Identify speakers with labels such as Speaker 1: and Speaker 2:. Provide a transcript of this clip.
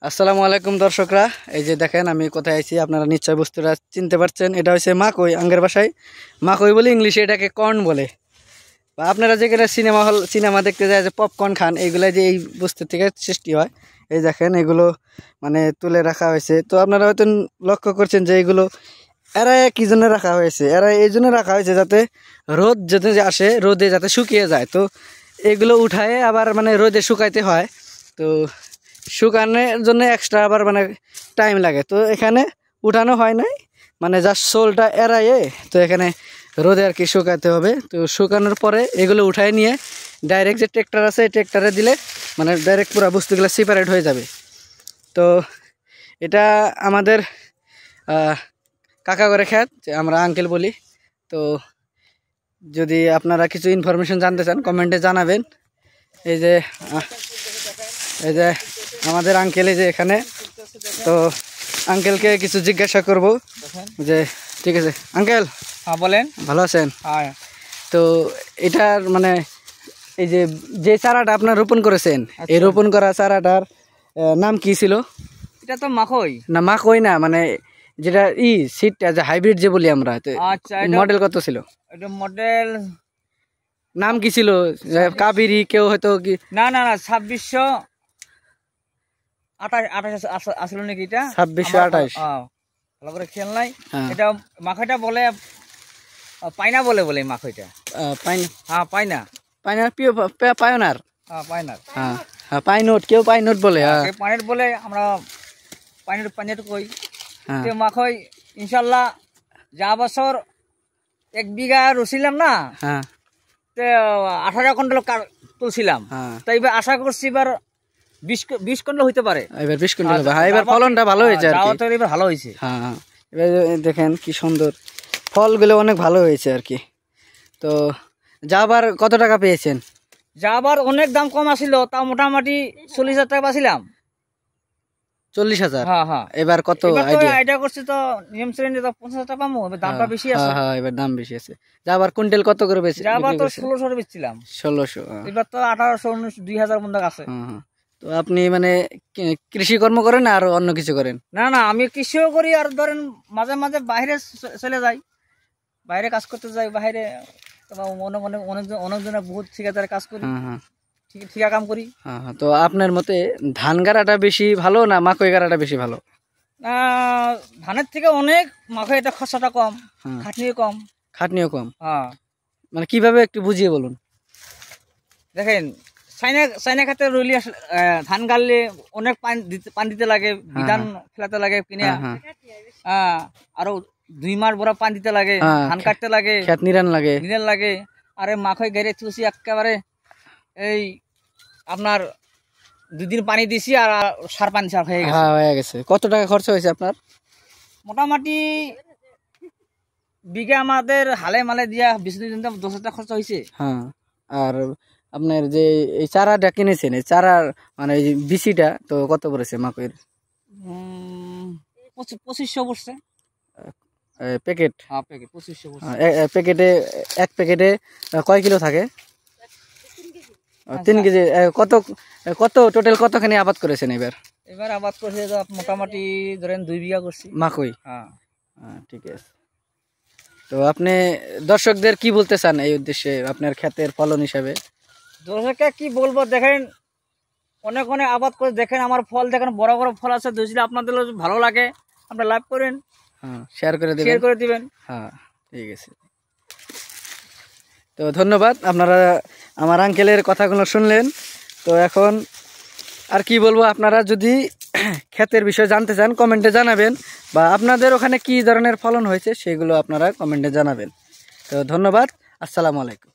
Speaker 1: আসসালামু আলাইকুম দর্শকরা, এই যে দেখেন আমি কোথায় আছি আপনারা নিশ্চয় বস্তুটা চিনতে পারছেন। এটা হচ্ছে মাকই, আঙ্গের ভাষায় মাকই বলে, ইংলিশে এটাকে কর্ন বলে। বা আপনারা যেখানে সিনেমা দেখতে যায় যে পপকর্ন খান, এইগুলো যে এই বস্তু থেকে সৃষ্টি হয়। এই দেখেন এগুলো মানে তুলে রাখা হয়েছে। তো আপনারা হয়তো লক্ষ্য করছেন যে এইগুলো এরা কি জন্য রাখা হয়েছে, এরা এই জন্য রাখা হয়েছে যাতে রোদ যদি আসে রোদে যাতে শুকিয়ে যায়। তো এগুলো উঠায় আবার মানে রোদে শুকাইতে হয়। তো শুকানোর জন্য এক্সট্রা আবার মানে টাইম লাগে। তো এখানে উঠানো হয় নাই, মানে জাস্ট সোলটা এড়াইয়ে তো এখানে রোদে আর কি শুকাতে হবে। তো শুকানোর পরে এগুলো উঠায় নিয়ে ডাইরেক্ট যে ট্রেক্টর আছে ট্রেক্টরে দিলে মানে ডাইরেক্ট পুরো বস্তুগুলো সেপারেট হয়ে যাবে। তো এটা আমাদের কাকা করে খ্যাত, যে আমরা আঙ্কেল বলি। তো যদি আপনারা কিছু ইনফরমেশন জানতে চান কমেন্টে জানাবেন। এই যে আমাদের আঙ্কেল এই যে এখানে, তো আঙ্কেলকে কিছু জিজ্ঞাসা করব যে ঠিক আছে আঙ্কেল।
Speaker 2: হ্যাঁ বলেন।
Speaker 1: ভালো আছেন?
Speaker 2: হ্যাঁ।
Speaker 1: তো এটার মানে এই যে চারাটা আপনার রোপণ করেছেন, এই রোপণ করা চারাটার নাম কি ছিল?
Speaker 2: এটা তো মাকই
Speaker 1: না, মাকই না, মানে যেটা সিডটা যে হাইব্রিড যে বলি আমরা।
Speaker 2: আচ্ছা,
Speaker 1: মডেল কত ছিল?
Speaker 2: এটা মডেল
Speaker 1: নাম কি ছিল? কাবেরি কেউ হয়তো কি?
Speaker 2: না 2628 আসল নাকি এটা?
Speaker 1: 2628।
Speaker 2: ভালো করে খেয়াল নাই। এটা মাকইটা বলে পাইনা বলে মাকইটা। হ্যাঁ পাইনা।
Speaker 1: পায়োনার।
Speaker 2: হ্যাঁ পাইনার।
Speaker 1: হ্যাঁ পাইনট, কেউ পাইনট বলে।
Speaker 2: পাইনট বলে, আমরা পাইনট কই। তো মাকই ইনশাল্লাহ যা বছর 1 বিঘা রুছিলাম না, তো 18 কুইন্টাল তুলছিলাম। তো এবার আশা করছি এবার 20 কুইন্টাল হইতে পারে।
Speaker 1: এবার 20 কুইন্টাল হবে। হ্যাঁ, এবার ফলনটা ভালো হয়েছে আর কি।
Speaker 2: এবার ভালো হয়েছে।
Speaker 1: হ্যাঁ, এবার দেখেন কি সুন্দর ফলগুলো, অনেক ভালো হয়েছে আর কি। তো যাবার কত টাকা পেয়েছেন?
Speaker 2: যাবার অনেক দাম কম আসিল, তা মোটামুটি 40,000 টাকা পাইছিলাম।
Speaker 1: 40,000?
Speaker 2: হ্যাঁ।
Speaker 1: এবার কত
Speaker 2: আইডিয়া করছি তো নিয়ম শ্রেণী তো 50,000 টাকা পাবো। এবার দামটা বেশি আছে।
Speaker 1: হ্যাঁ, এবার দাম বেশি আছে। যাবার কুইন্টাল কত করে বেশি?
Speaker 2: যাবার তো 1600 বেচছিলাম।
Speaker 1: 1600।
Speaker 2: এবার তো 1800 2000 বন্ধ আছে।
Speaker 1: তো আপনি মানে কৃষি কর্ম করেন আর অন্য কিছু করেন?
Speaker 2: না আমি কৃষিও করি, আর ধরেন মাঝে মাঝে বাইরে চলে যাই, বাইরে কাজ করতে যাই। বাইরে অনেকজনের বহুত ঠিকাদার কাজ করি, ঠিকা কাম করি।
Speaker 1: তো আপনার মতে ধান গাড়াটা বেশি ভালো না মাকই গাড়াটা বেশি ভালো?
Speaker 2: ধানের থেকে অনেক মাকই এটা খরচাটা কম, খাটনিও কম।
Speaker 1: মানে কিভাবে একটু বুঝিয়ে বলুন।
Speaker 2: দেখেন, চাইনা খাতে রইলি ধান গাড়লে অনেক পানি দিতে লাগে, বিধান ফেলাতে লাগে কিনে। আরো 2 মাস বড় পানি দিতে লাগে, ধান কাটতে লাগে, নিরান লাগে। আরে মাকই গেড়ে তুলছি একেবারে, এই আপনার 2 দিন পানি দিছি আর সার পানি সার হয়ে গেছে।
Speaker 1: কত টাকা খরচ হয়েছে আপনার?
Speaker 2: মোটামুটি বিঘা আমাদের হালে মালে দিয়া 20 দিন 10,000 টাকা খরচ হয়েছে।
Speaker 1: আর আপনার যে এই চারাটা কিনেছেন, এই চারার মানে এই বিচিটা তো কত পড়েছে মাকইয়ের?
Speaker 2: 2500 পড়ছে
Speaker 1: প্যাকেট।
Speaker 2: প্যাকেট 2500 পড়ছে।
Speaker 1: প্যাকেটে এক প্যাকেটে কয় কিলো থাকে? 3 কেজি। কত টোটাল কতখানি আবাদ করেছেন এবার
Speaker 2: আবাদ করছে মোটামুটি ধরেন 2 বিঘা করছি
Speaker 1: মাকই। ঠিক আছে। তো আপনি দর্শকদের কি বলতে চান এই উদ্দেশ্যে, আপনার ক্ষেতের ফলন হিসাবে?
Speaker 2: দর্শককে কি বলবো, দেখেন অনেক আবাদ করে দেখেন আমার ফল, দেখেন বড় বড় ফল আছে। যদি আপনাদের ভালো লাগে আপনারা লাইক করেন,
Speaker 1: শেয়ার করে দিবেন। ঠিক আছে। তো ধন্যবাদ, আপনারা আমার আঙ্কেলের কথাগুলো শুনলেন। তো এখন আর কি বলবো, আপনারা যদি ক্ষেতের বিষয়ে জানতে চান কমেন্টে জানাবেন, বা আপনাদের ওখানে কি ধরনের ফলন হয়েছে সেগুলো আপনারা কমেন্টে জানাবেন। তো ধন্যবাদ, আসসালামু আলাইকুম।